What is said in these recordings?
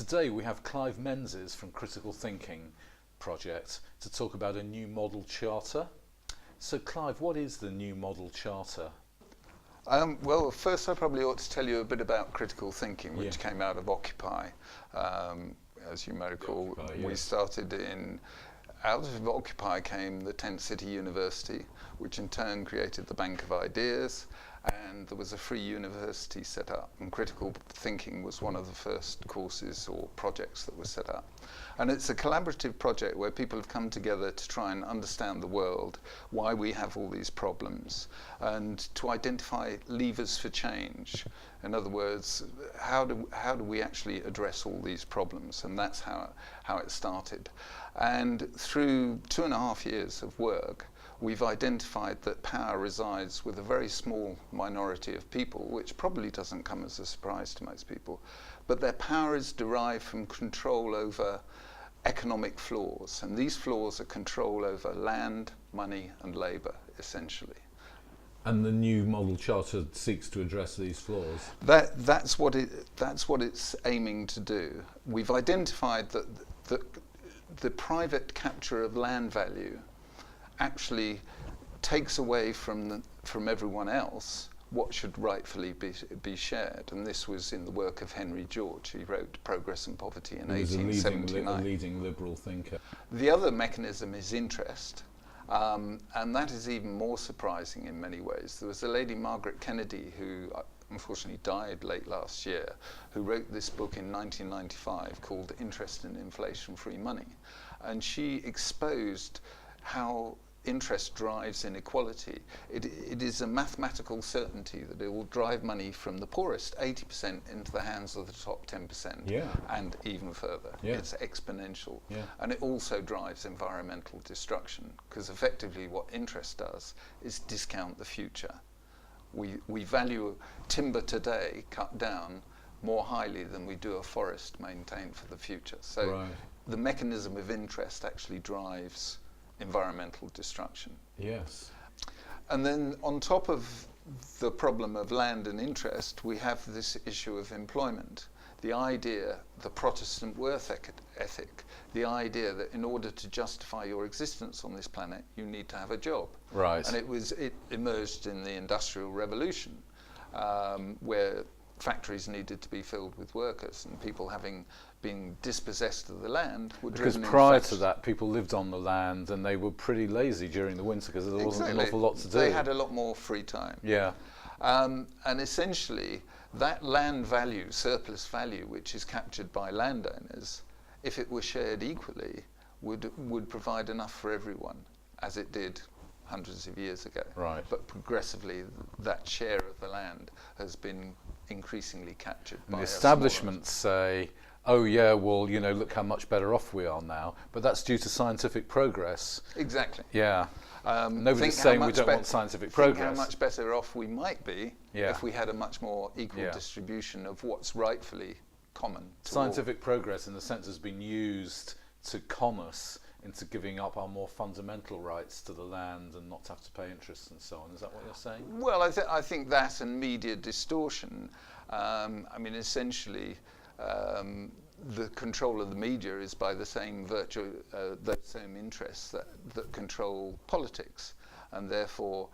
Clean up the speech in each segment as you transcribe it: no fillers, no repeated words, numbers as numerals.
Today we have Clive Menzies from Critical Thinking Project to talk about a new model charter. So Clive, what is the new model charter? Well, first I probably ought to tell you a bit about critical thinking, which came out of Occupy. As you may recall, we started out of Occupy came the Tent City University, which in turn created the Bank of Ideas, and there was a free university set up, and critical thinking was one of the first courses or projects that was set up. And it's a collaborative project where people have come together to try and understand the world, why we have all these problems, and to identify levers for change. In other words, how do we actually address all these problems? And that's how it started. And through 2.5 years of work, we've identified that power resides with a very small minority of people, which probably doesn't come as a surprise to most people, but their power is derived from control over economic floors, and these floors are control over land, money and labour, essentially. And the new model charter seeks to address these flaws? That's what it's aiming to do. We've identified that the private capture of land value actually takes away from everyone else what should rightfully be shared. And this was in the work of Henry George. He wrote Progress and Poverty in 1879. A leading liberal thinker. The other mechanism is interest, and that is even more surprising in many ways. There was a lady, Margaret Kennedy, who unfortunately died late last year, who wrote this book in 1995 called Interest in Inflation-Free Money. And she exposed how interest drives inequality. It is a mathematical certainty that it will drive money from the poorest 80% into the hands of the top 10%, and even further. It's exponential. And it also drives environmental destruction, because effectively what interest does is discount the future. We value timber today cut down more highly than we do a forest maintained for the future. So the mechanism of interest actually drives environmental destruction. Yes. And then on top of the problem of land and interest, we have this issue of employment. The idea, the Protestant worth ethic, the idea that in order to justify your existence on this planet, you need to have a job. Right. And it emerged in the Industrial Revolution, where factories needed to be filled with workers, and people having been dispossessed of the land were driven. Because prior to that, people lived on the land and they were pretty lazy during the winter because there wasn't an awful lot to do. They had a lot more free time. Yeah. And essentially, that land value, surplus value, which is captured by landowners, if it were shared equally, would provide enough for everyone, as it did hundreds of years ago. Right. But progressively, that share of the land has been increasingly captured by the establishment say, oh yeah, well, you know, look how much better off we are now. But that's due to scientific progress. Exactly. Yeah. Nobody's saying we don't want scientific progress. Think how much better off we might be if we had a much more equal distribution of what's rightfully common. Scientific progress, in the sense, has been used to con us into giving up our more fundamental rights to the land and not to have to pay interest and so on. Is that what you're saying? Well, I think that and media distortion. I mean, essentially, the control of the media is by the same virtue, the same interests that control politics, and therefore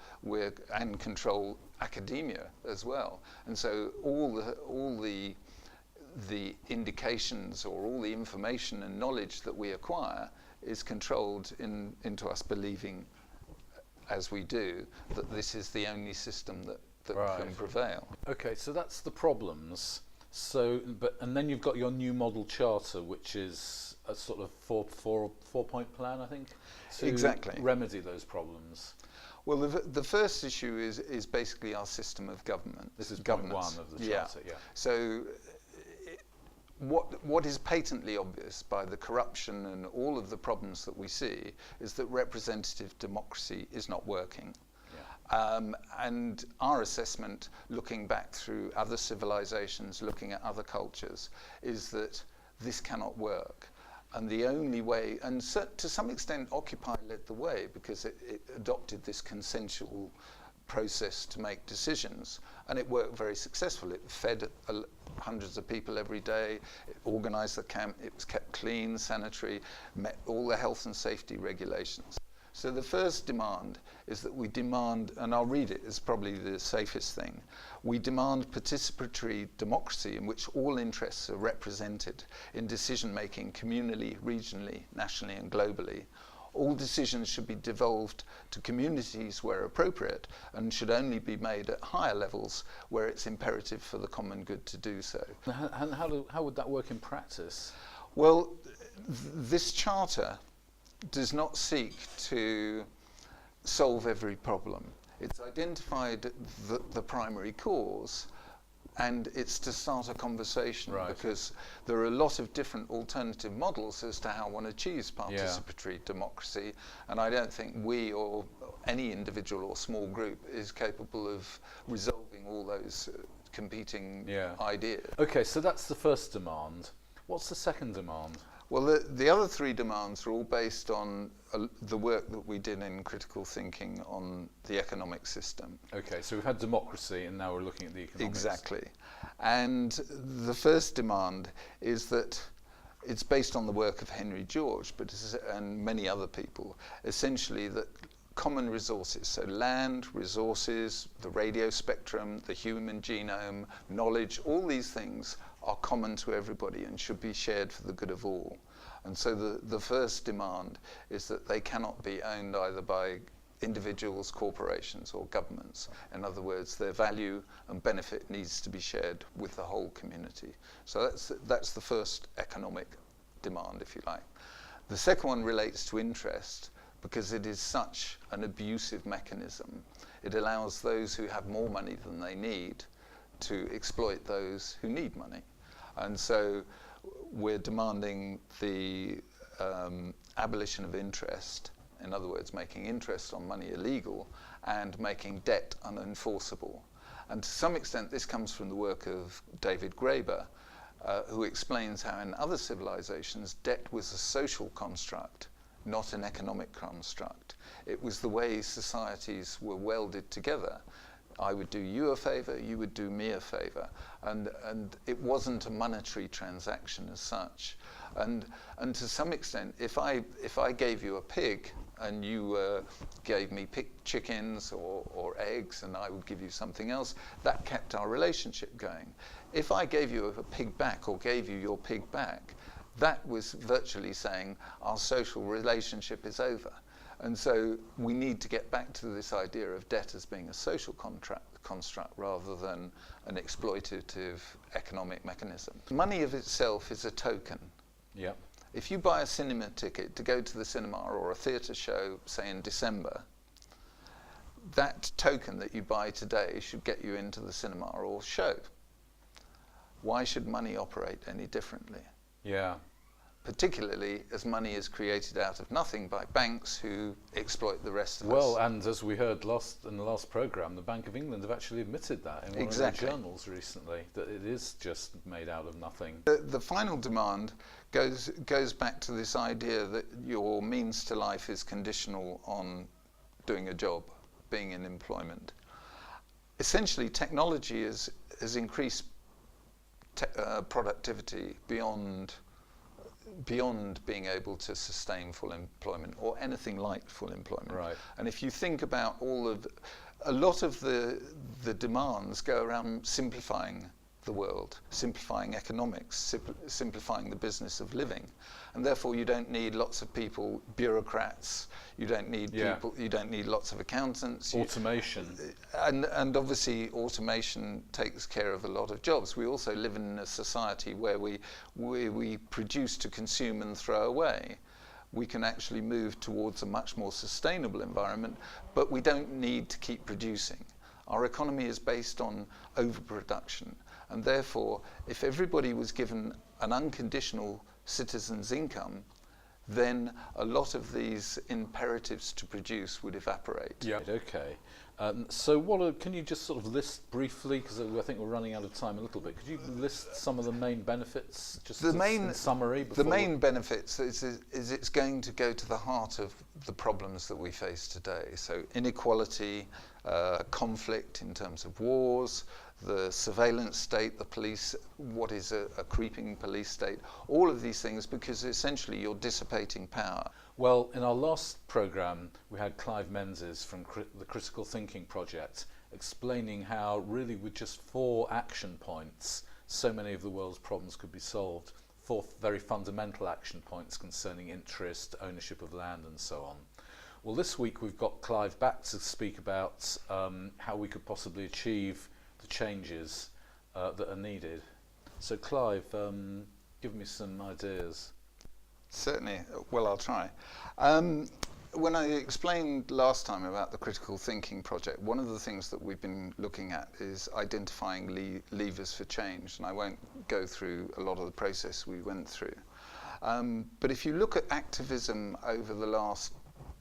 control academia as well. And so all the indications or all the information and knowledge that we acquire is controlled into us believing, as we do, that this is the only system that can prevail. Okay, so that's the problems. So, and then you've got your new model charter, which is a sort of four-point plan, I think, to remedy those problems. Well, the first issue is basically our system of government. This is point one of the charter. Yeah. So, what is patently obvious by the corruption and all of the problems that we see is that representative democracy is not working. And our assessment, looking back through other civilizations, looking at other cultures, is that this cannot work. And the only way, and to some extent Occupy led the way, because it adopted this consensual process to make decisions, and it worked very successfully. It fed hundreds of people every day, it organised the camp, it was kept clean, sanitary, met all the health and safety regulations. So the first demand is that we demand, and I'll read it, it's probably the safest thing, we demand participatory democracy in which all interests are represented in decision making communally, regionally, nationally and globally. All decisions should be devolved to communities where appropriate and should only be made at higher levels where it's imperative for the common good to do so. And how would that work in practice? Well, this charter does not seek to solve every problem. It's identified the primary cause, and it's to start a conversation, because there are a lot of different alternative models as to how one achieves participatory democracy, and I don't think we or any individual or small group is capable of resolving all those competing ideas. Okay, so that's the first demand. What's the second demand? Well, the other three demands are all based on the work that we did in critical thinking on the economic system. Okay, so we've had democracy and now we're looking at the economics. Exactly. And the first demand is that it's based on the work of Henry George and many other people, essentially that common resources, so land, resources, the radio spectrum, the human genome, knowledge, all these things are common to everybody and should be shared for the good of all. And so the first demand is that they cannot be owned either by individuals, corporations or governments. In other words, their value and benefit needs to be shared with the whole community. So that's the first economic demand, if you like. The second one relates to interest, because it is such an abusive mechanism. It allows those who have more money than they need to exploit those who need money. And so we're demanding the abolition of interest, in other words, making interest on money illegal and making debt unenforceable. And to some extent this comes from the work of David Graeber, who explains how in other civilizations debt was a social construct, not an economic construct. It was the way societies were welded together. I would do you a favour, you would do me a favour, and it wasn't a monetary transaction as such. And to some extent, if I gave you a pig and you gave me chickens or eggs, and I would give you something else, that kept our relationship going. If I gave you a pig back or gave you your pig back, that was virtually saying our social relationship is over. And so we need to get back to this idea of debt as being a social construct rather than an exploitative economic mechanism. Money of itself is a token. Yeah. If you buy a cinema ticket to go to the cinema or a theatre show, say in December, that token that you buy today should get you into the cinema or show. Why should money operate any differently? Yeah. Particularly as money is created out of nothing by banks who exploit the rest of us. Well, and as we heard in the last programme, the Bank of England have actually admitted that in one of their journals recently, that it is just made out of nothing. The final demand goes back to this idea that your means to life is conditional on doing a job, being in employment. Essentially, technology has increased productivity beyond being able to sustain full employment or anything like full employment. Right. And if you think about a lot of the demands go around simplifying the world, simplifying economics, simplifying the business of living. And therefore you don't need lots of people, bureaucrats, you don't need people, you don't need lots of accountants. Automation. And obviously automation takes care of a lot of jobs. We also live in a society where we produce to consume and throw away. We can actually move towards a much more sustainable environment, but we don't need to keep producing. Our economy is based on overproduction. And therefore, if everybody was given an unconditional citizen's income, then a lot of these imperatives to produce would evaporate. Yeah. Okay. So can you just sort of list briefly, because I think we're running out of time a little bit, could you list some of the main benefits, just in summary? The main benefits is it's going to go to the heart of the problems that we face today. So inequality, conflict in terms of wars, the surveillance state, the police, what is a creeping police state, all of these things, because essentially you're dissipating power. Well, in our last programme, we had Clive Menzies from the Critical Thinking Project explaining how really with just 4 action points, so many of the world's problems could be solved. 4 very fundamental action points concerning interest, ownership of land and so on. Well, this week we've got Clive back to speak about how we could possibly achieve the changes that are needed. So Clive, give me some ideas. Certainly. Well, I'll try. When I explained last time about the Critical Thinking Project, one of the things that we've been looking at is identifying levers for change, and I won't go through a lot of the process we went through. But if you look at activism over the last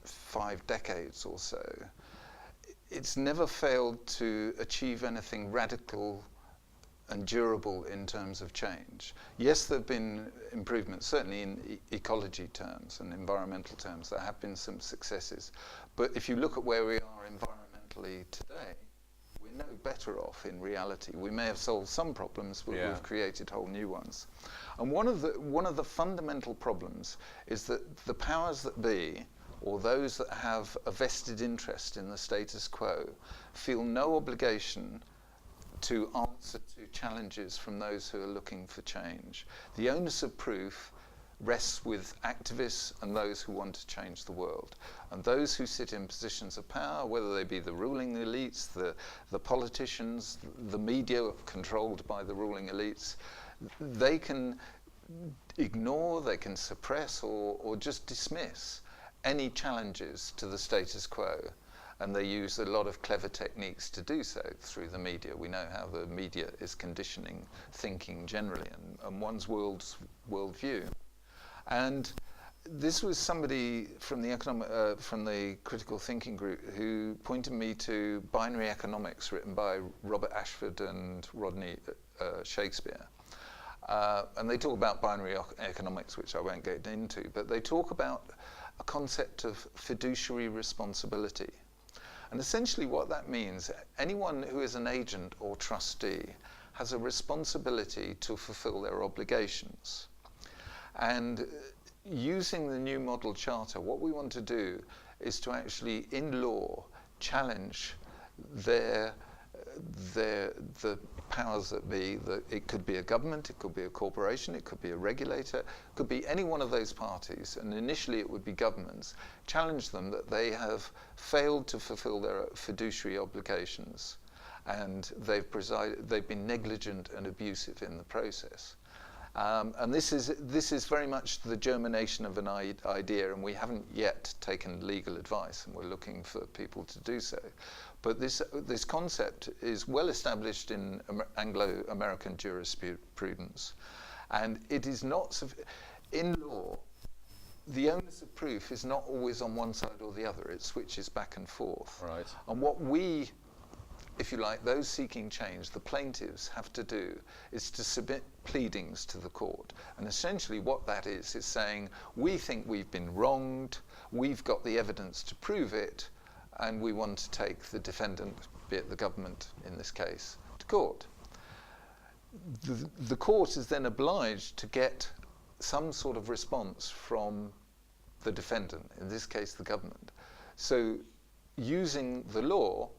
5 decades or so, it's never failed to achieve anything radical and durable in terms of change. Yes, there have been improvements, certainly in ecology terms and environmental terms. There have been some successes. But if you look at where we are environmentally today, we're no better off in reality. We may have solved some problems, but we've created whole new ones. And one of the fundamental problems is that the powers that be, or those that have a vested interest in the status quo, feel no obligation to answer to challenges from those who are looking for change. The onus of proof rests with activists and those who want to change the world. And those who sit in positions of power, whether they be the ruling elites, the politicians, the media controlled by the ruling elites, they can ignore, they can suppress or just dismiss any challenges to the status quo. And they use a lot of clever techniques to do so through the media. We know how the media is conditioning thinking generally and one's worldview. And this was somebody from the critical thinking group who pointed me to Binary Economics, written by Robert Ashford and Rodney Shakespeare. And they talk about binary economics, which I won't get into, but they talk about a concept of fiduciary responsibility. And essentially what that means, anyone who is an agent or trustee has a responsibility to fulfill their obligations. And using the new model charter, what we want to do is to actually, in law, challenge the powers that be. It could be a government, it could be a corporation, it could be a regulator, it could be any one of those parties, and initially it would be governments, challenge them that they have failed to fulfill their fiduciary obligations, and they've been negligent and abusive in the process. And this is very much the germination of an idea, and we haven't yet taken legal advice, and we're looking for people to do so. But this concept is well established in Anglo-American jurisprudence, and it is not in law. The onus of proof is not always on one side or the other; it switches back and forth. Right. And what we, if you like, those seeking change, the plaintiffs have to do is to submit pleadings to the court. And essentially what that is saying, we think we've been wronged, we've got the evidence to prove it, and we want to take the defendant, be it the government in this case, to court. The court is then obliged to get some sort of response from the defendant, in this case the government. So using the law,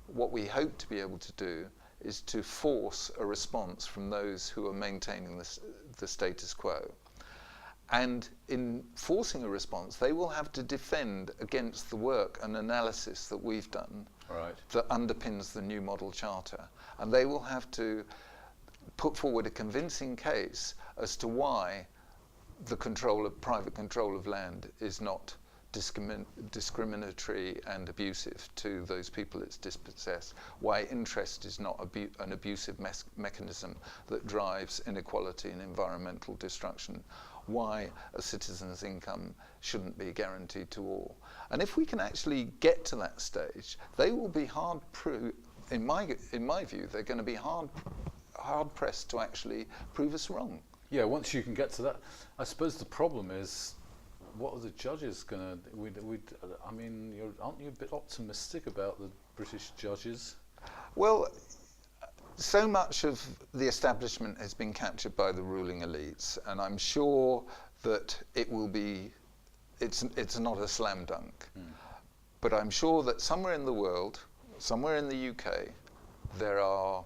what we hope to be able to do is to force a response from those who are maintaining the status quo. And in forcing a response, they will have to defend against the work and analysis that we've done that underpins the new model charter. And they will have to put forward a convincing case as to why the private control of land is not discriminatory and abusive to those people it's dispossessed, why interest is not an abusive mechanism that drives inequality and environmental destruction, why a citizen's income shouldn't be guaranteed to all. And if we can actually get to that stage, they will be in my view, they're going to be hard pressed to actually prove us wrong. Yeah, once you can get to that, I suppose the problem is what are the judges going to? I mean, aren't you a bit optimistic about the British judges? Well, so much of the establishment has been captured by the ruling elites, and I'm sure that it will be. It's not a slam dunk, but I'm sure that somewhere in the world, somewhere in the UK, there are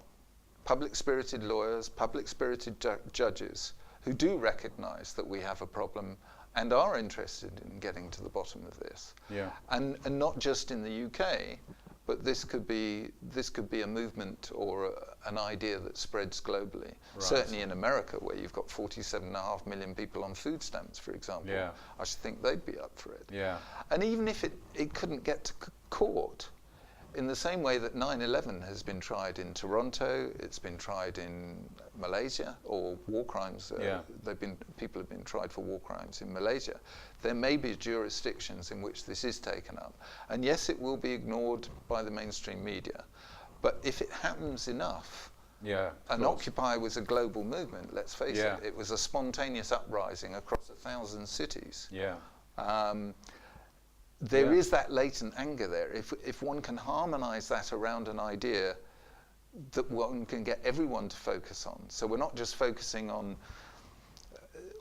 public-spirited lawyers, public-spirited judges who do recognise that we have a problem and are interested in getting to the bottom of this. Yeah. And not just in the UK, but this could be a movement or an idea that spreads globally. Right. Certainly in America, where you've got 47.5 million people on food stamps, for example. Yeah. I should think they'd be up for it. Yeah. And even if it couldn't get to court, in the same way that 9/11 has been tried in Toronto, it's been tried in Malaysia, or war crimes. People have been tried for war crimes in Malaysia. There may be jurisdictions in which this is taken up, and yes, it will be ignored by the mainstream media. But if it happens enough, and Occupy was a global movement. Let's face it; it was a spontaneous uprising across 1,000 cities. There is that latent anger there. If one can harmonise that around an idea that one can get everyone to focus on, so we're not just focusing on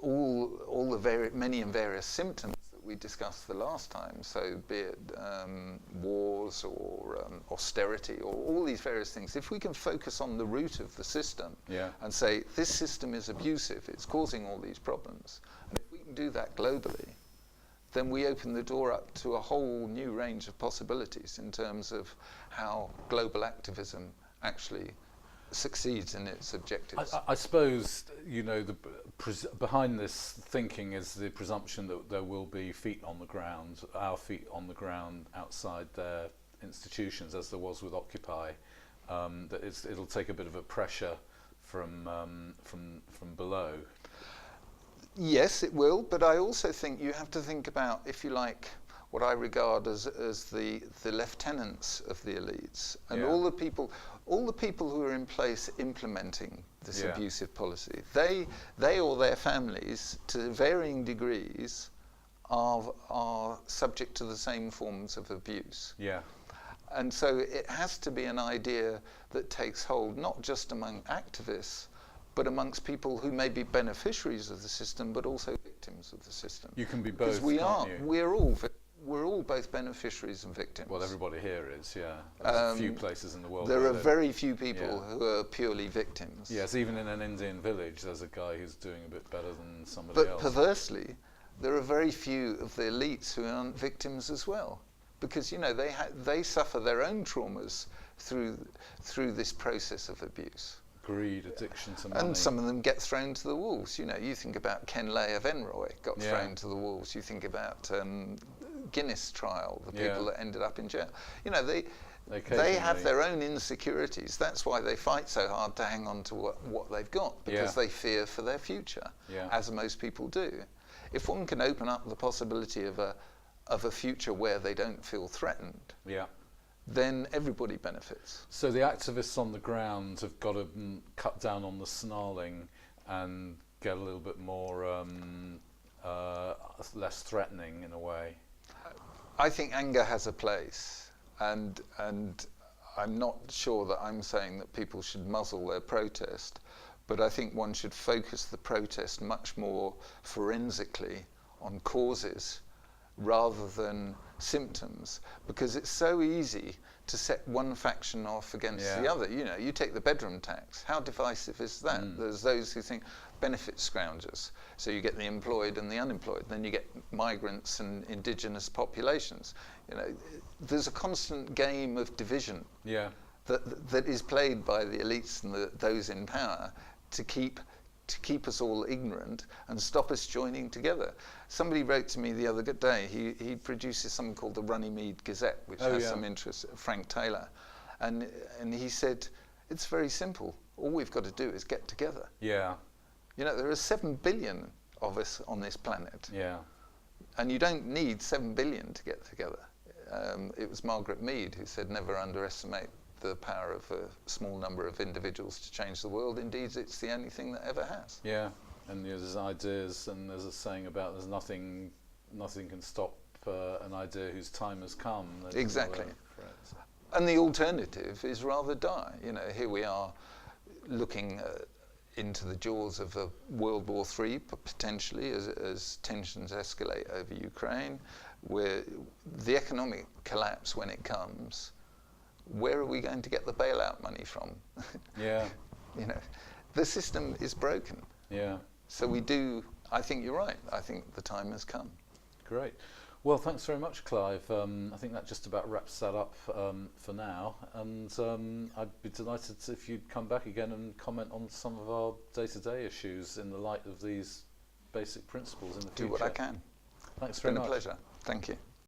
all the many and various symptoms that we discussed the last time, so be it wars or austerity or all these various things. If we can focus on the root of the system and say this system is abusive, it's causing all these problems, and if we can do that globally, then we open the door up to a whole new range of possibilities in terms of how global activism actually succeeds in its objectives. I suppose, behind this thinking is the presumption that there will be feet on the ground, our feet on the ground outside their institutions, as there was with Occupy, that it'll take a bit of a pressure from below. Yes, it will, but I also think you have to think about, if you like, what I regard as the lieutenants of the elites, and all the people who are in place implementing this abusive policy. They or their families, to varying degrees, are subject to the same forms of abuse. Yeah. And so it has to be an idea that takes hold not just among activists, but amongst people who may be beneficiaries of the system, but also victims of the system. You can be both. Because we're all both beneficiaries and victims. Well, everybody here is, There's a few places in the world. There are very few people who are purely victims. Yes, even in an Indian village, there's a guy who's doing a bit better than somebody else. But perversely, there are very few of the elites who aren't victims as well, because they suffer their own traumas through this process of abuse. Greed, addiction to money. And some of them get thrown to the wolves. You think about Ken Lay of Enroy got thrown to the wolves. You think about Guinness trial, the people that ended up in jail. They have their own insecurities. That's why they fight so hard to hang on to what they've got, because they fear for their future, as most people do. If one can open up the possibility of a future where they don't feel threatened, then everybody benefits. So the activists on the ground have got to cut down on the snarling and get a little bit more less threatening in a way. I think anger has a place, and I'm not sure that I'm saying that people should muzzle their protest, but I think one should focus the protest much more forensically on causes rather than symptoms, because it's so easy to set one faction off against the other. You take the bedroom tax. How divisive is that? There's those who think benefit scroungers. So you get the employed and the unemployed. Then you get migrants and indigenous populations. There's a constant game of division that is played by the elites and those in power to keep us all ignorant and stop us joining together. Somebody wrote to me the other day, he produces something called the Runnymede Gazette, which has some interest, Frank Taylor, and he said, it's very simple. All we've got to do is get together. Yeah. There are 7 billion of us on this planet. Yeah. And you don't need 7 billion to get together. It was Margaret Mead who said, never underestimate the power of a small number of individuals to change the world. Indeed, it's the only thing that ever has. Yeah, and there's ideas, and there's a saying about there's nothing nothing can stop an idea whose time has come. Exactly. And the alternative is rather dire. You know, here we are looking into the jaws of a World War III, potentially, as tensions escalate over Ukraine, where the economic collapse, when it comes, where are we going to get the bailout money from? Yeah. You know, the system is broken. Yeah. So we do, I think you're right, I think the time has come. Great. Well, thanks very much, Clive. I think that just about wraps that up for now. And I'd be delighted if you'd come back again and comment on some of our day-to-day issues in the light of these basic principles in the future. Do what I can. Thanks very much. It's been a pleasure. Thank you.